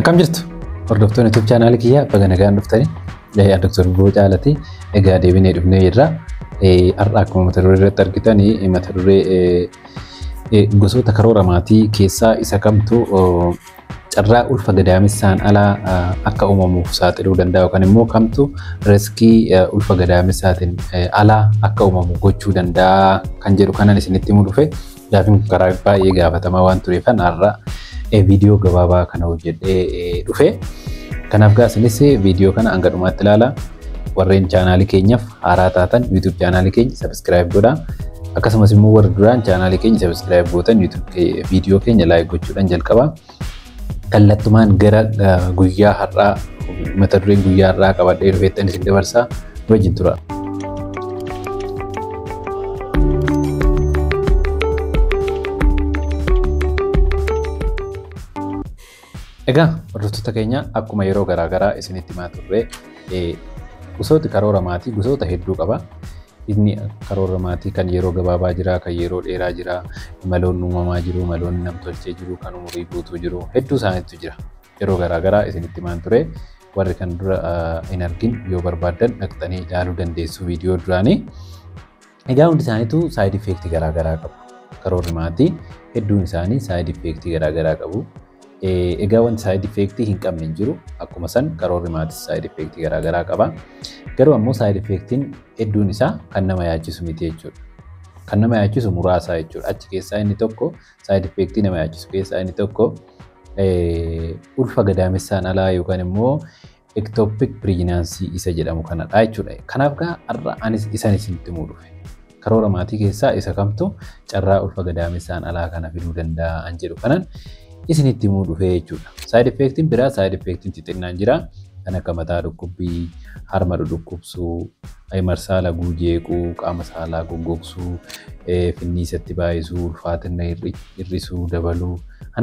Akkam jirtu hordoftoonni YouTube channel kiyya baga nagaan dhuftanii Dr. Birruu Caalaatii egaa deebinee dhufnee jirra. Har'a akkuma mata duree irratti argitanii mata duree gosoota karoora maatii keessaa isa kamtu carraa ulfa gadaamessaan alaa akka uumamuuf saaxiluu danda'a yookaan immoo kamtu riskii ulfa gadaamessaatiin alaa akka uumamu gochuu danda'a kan jedhu kanan isinitti himu dhufe. Gaafiin karaa baay'ee gaafatamaa waan tureefan har'a video gabaabaa kana hojjedhee dhufe. Kanaaf gaasinis video kana hanga dhumaatti ilaala. Warreen chaanaalii keenyaaf haaraa taatan YouTube chaanaalii keenya subscribe godhaa. Akkasumas immoo warri duraan chaanaalii keenya subscribe gootan YouTube video keenya like gochuudhaan jalqabaa. Kallattumaan gara guyyaa har'aa mata dureen guyyaa har'aa qabadhee dhufeettan isin dabarsaa wajjin tura. Egaa hordoftoota keenya akkuma yeroo garaagaraa isinitti himaa turre gosoota karoora maatii gosoota hedduu qaba. Inni karoora maatii kan yeroo gabaabaa jira, kan yeroo dheeraa jira, maloonni uumamaa jiru, maloonni namtolchee jiru, kan umurii guutuu jiru, hedduu isaaniitu jira. Yeroo garaagaraa isinitti himaa ture. Warri kan dura hin argin yoo barbaadan dhaqxanii ilaaluu dandeessu viidiyoo duraanii. Egaa hundi isaaniitu side effect garaagaraa qabu. Karoorri maatii hedduun isaanii side effect garaagaraa qabu. Egaa wanti side effect hin qabne hin jiru. Akkuma san karoorri maatii side effect garaagaraa qaba. Garuu ammoo side effectiin hedduun isaa kan nama yaachisu miti jechuudha. Kan nama yaachisu muraasa jechuudha. Achi keessaa inni tokko side effectii nama yaachisu keessaa inni tokko ulfa gadaamessaan alaa yookaan immoo ectopic pregnancy isa jedhamu kanadha jechuudha. Kanaaf har'a anis isan isinitti himuu dhufe. Karoora maatii keessaa isa kamtu carraa ulfa gadaamessaan alaa kana fiduu danda'a an jedhu kanan isinitti himuu dhufe jechuudha. Side effectiin biraa side effectiin xixinnaan jira. Kan akka mataa dhukkubbii, harma dhukkubsuu, marsaa laguu jeequu, qaama saalaa goggogsuu, finniisatti baay'isuu, ulfaatina hir'isuu dabaluu.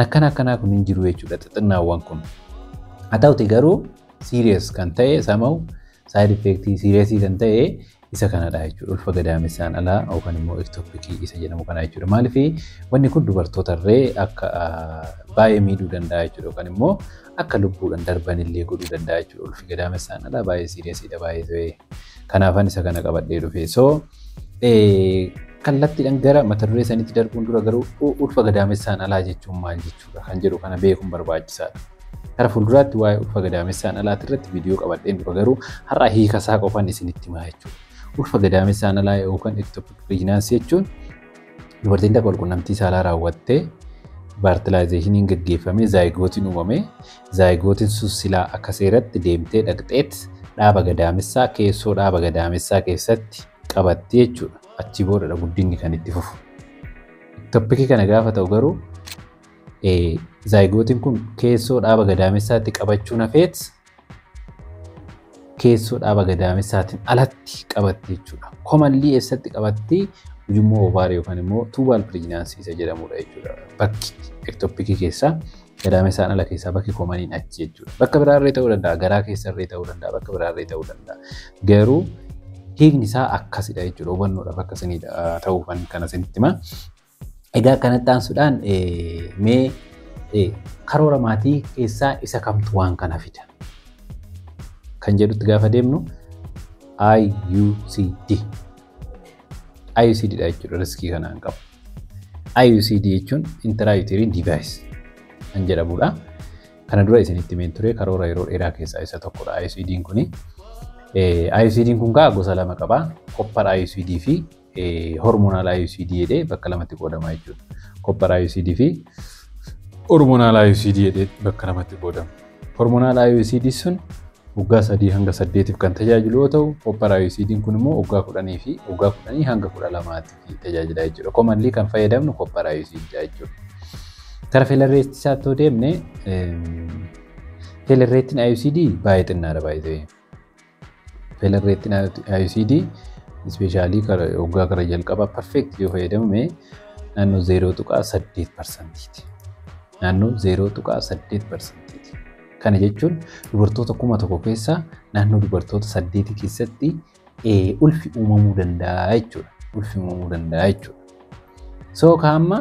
Akkanaa kun hin jiru jechuudha xixinnaawwan kun. Haa ta'uti garuu serious kan ta'e samaa'u side effectii seriousii kan ta'e isa kanadha jechuudha. Ulfa gadaamessaan alaa yookaan immoo ectopikii isa jedhamu kana jechuudha. Maaliif wanni kun dubartootarree akka baay'ee miidhuu danda'a jechuudha yookaan immoo akka lubbuudhaan darban illee godhuu danda'a jechuudha. Ulfi gadaamessaan alaa baay'ee seriousidha baay'ee. Kanaafan isa kana qabadhee dhufe. Kallattiidhaan gara mata duree sanitti darbuun dura garuu ulfa gadaamessaan alaa jechuun maal jechuudha kan jedhu kana beekuun barbaachisaadha. Gara fuulduraatti waa'ee ulfa gadaamessaan alaati irratti viidiyoo qabadheen dura garuu har'a hiika isaa qofaan isinitti himaa jechuudha. Ulfa gadaamessaan alaa yookaan ectopic pregnancy jechuun dubartiin takka walqunnamtii saalaa raawwattee fertilizationin gaggeeffamee zaayigootiin uumame. Zaayigootiin sun silaa akka seeratti deemtee dhaqxeet dhaaba gadaamessaa keessoo dhaaba gadaamessaa keessatti qabatti jechuudha. Achi boodadha guddinni kan itti fufu. Ectopikii kana gaafa ta'u garuu zaayigootiin kun keessoo dhaaba gadaamessaatti qabachuun hafeet keessoo dhaaba gadaamessaatiin alatti qabatti jechuudha. Commonly eessatti qabatti ujummoo ovaarii yookaan immoo tubal pregnancy isa jedhamudha jechuudha. Bakki ectopikii keessaa gadaamessaan ala keessaa bakki commoniin achi jechuudha. Bakka biraarree ta'uu danda'a, garaa keessarree ta'uu danda'a, bakka biraarree ta'uu danda'a. Garuu hiikni isaa akkasidha jechuudha. Hubannoodhaaf akkasinidha ta'uufan kana isinitti hima. Egaa kanatti aansuudhaan mee karoora maatii keessaa isa kamtu waan kana fida kan jedhutti gaafa deemnu IUCD. IUCD dha jechuudha riskii kanaan qabu. IUCD jechuun intrauterine device kan jedhamudha. Kana dura isinitti himeen ture karoora yeroo dheeraa keessaa isa tokkodha IUCD'n kuni. IUCD'n kun gosa lama qaba. Copper IUCD fi hormonal IUCD jedhee bakka lamatti qoodama jechuudha. Copper IUCD fi hormonal IUCD jedhee bakka lamatti qoodama. Hormonal IUCD sun waggaa 3 hanga 8 kan tajaajilu yoo ta'u, copper IUCD'n kun immoo waggaa 10 fi waggaa 10 hanga 12 tajaajila jechuudha. Commonly kan fayyadamnu copper IUCD jechuudha. Gara failure rate isaatti deemne failure rate IUCD baay'ee xinnaadha baay'ee. Failure rate IUCD especially waggaa gara jalqabaa perfect yoo fayyadamne naannoo 0.8%. Naannoo 0.8%. Kana jechuun dubartoota 1,000 keessaa naannoo dubartoota 8 keessatti ulfi uumamuu danda'a jechuudha. Ulfi uumamuu danda'a jechuudha. So kaamma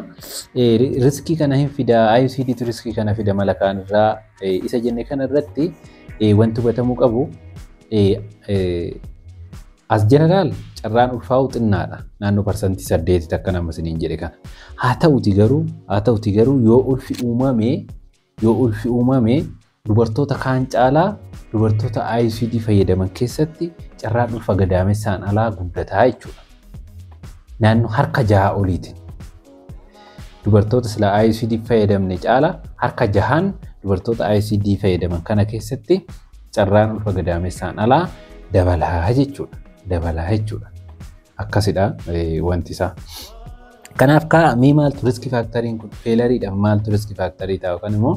riskii kana hin fida IUCD tu riskii kana fida mala kaanirraa isa jenne kana irratti wanti hubatamuu qabu as jeneraal carraan ulfaa'uu xinnaadha naannoo parsantii 8 akka nama isiniin jedhe kana. Haa ta'uti garuu yoo ulfi uumame dubartoota kaan caalaa dubartoota IUCD fayyadaman keessatti carraan ulfa gadaamessaan alaa guddataa jechuudha. Naannoo harka 6 oliitiin. Dubartoota sila IUCD fayyadamne caalaa harka 6 dubartoota IUCD fayyadaman kana keessatti carraan ulfa gadaamessaan alaa dabalaa jechuudha. Akkasidha wanti isaa. Kanaaf mee maaltu riski faaktoriin kun feelariidhaaf maaltu riski faaktorii ta'a yookaan immoo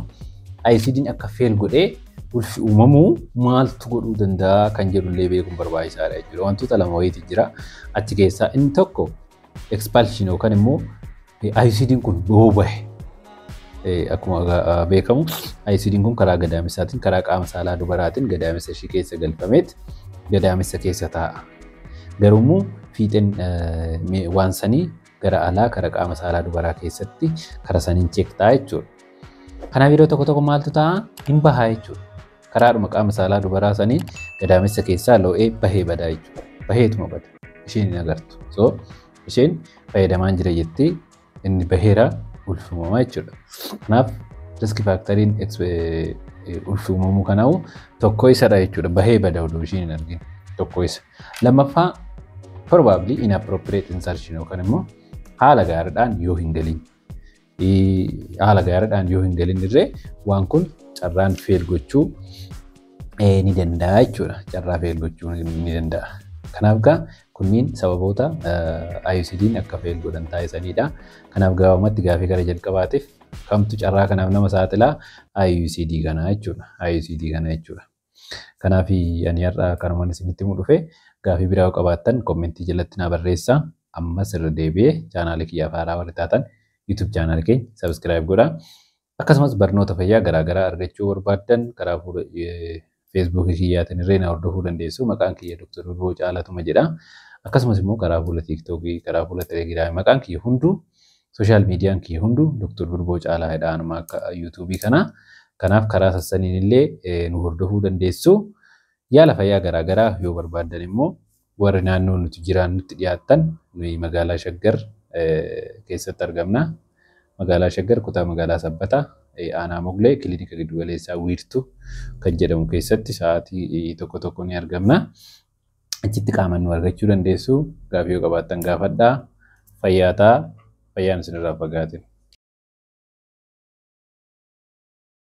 IUCD'n akka feel godhee ulfi uumamuu maaltu godhuu danda'a kan jedhullee beekuun barbaachisaadha jechuudha. Wantoota lama wayiitu jira. Achi keessaa inni tokko expulsion yookaan immoo IUCD'n kun yoo bahe akkuma beekamu IUCD'n kun karaa gadaamessaatiin karaa qaama saalaa dubaraatiin gadaamessa ishee keessa galfameet gadaamessa keessa taa'a. Garuu fiixeen waan sanii gara alaa karaa qaama saalaa dubaraa keessatti karaa saniin cheek ta'a jechuudha. Kanaaf yeroo tokko maaltu ta'a hin bahaa jechuudha. Karaadhuma qaama saalaa dubaraa sanii gadaamessa keessaa loo'ee bahee badaa jechuudha. Baheetuma bada. Isheen hin agartu. So isheen fayyadamaan jira jettee inni baheera ulfumamaa jechuudha. Kanaaf riski faaktoriin ulfumamuu kanaa'u tokko isadha jechuudha. Bahee badaa oduu isheen hin argin tokko isa. Lammaffaa probably inappropriate insertion yookaan immoo haala gaariidhaan yoo hin galin. Haala gaariidhaan yoo hin galin irree waan kun carraan feel gochuu ni danda'a jechuudha. Carraa feel gochuu ni danda'a. Kanaaf kunniin sababoota IUCD'n akka feel godhan taasisanidha. Kanaaf gabaabumatti gaafii gara jalqabaatiif kamtu carraa kanaaf nama saaxilaa IUCD kana jechuudha. Kanaaf ani har'a kanumaan isinitti himu dhufe gaafii biraa qabaattan kommentii jalatti naa barreessaa. Ammas irra deebi'ee chaanaalii kiyyaaf haaraa warri taatan YouTube chaanaalii keenya subscribe godhaa. Akkasumas barnoota fayyaa garaagaraa argachuu barbaaddan karaa Facebook kiyyaatiin irree na hordofuu dandeessu. Maqaan kiyya Dr. Birboo Caalatuma jedha. Akkasumas immoo karaa fuula TikTok, karaa fuula Telegram maqaan kiyya hunduu social media kiyya hunduu Dr. Birboo Caalaa jedhaanuma akka YouTube kana. Kanaaf karaa sassaniin illee nu hordofuu dandeessu. Yaala fayyaa garaagaraa yoo barbaaddan immoo warri naannoo nuti jiraan nutti dhiyaattan nuyi magaalaa Shaggar keessatti argamna. Magaalaa Shaggar kutaa magaalaa Sabbataa aanaa Moglee kilinika giddu galeessaa wiirtuu kan jedhamu keessatti sa'aatii tokko ni argamna. Achitti qaamaan nu argachuu dandeessu. Gaafii yoo qabaattan gaafadhaa. Fayyaan isinirraa fagaatin.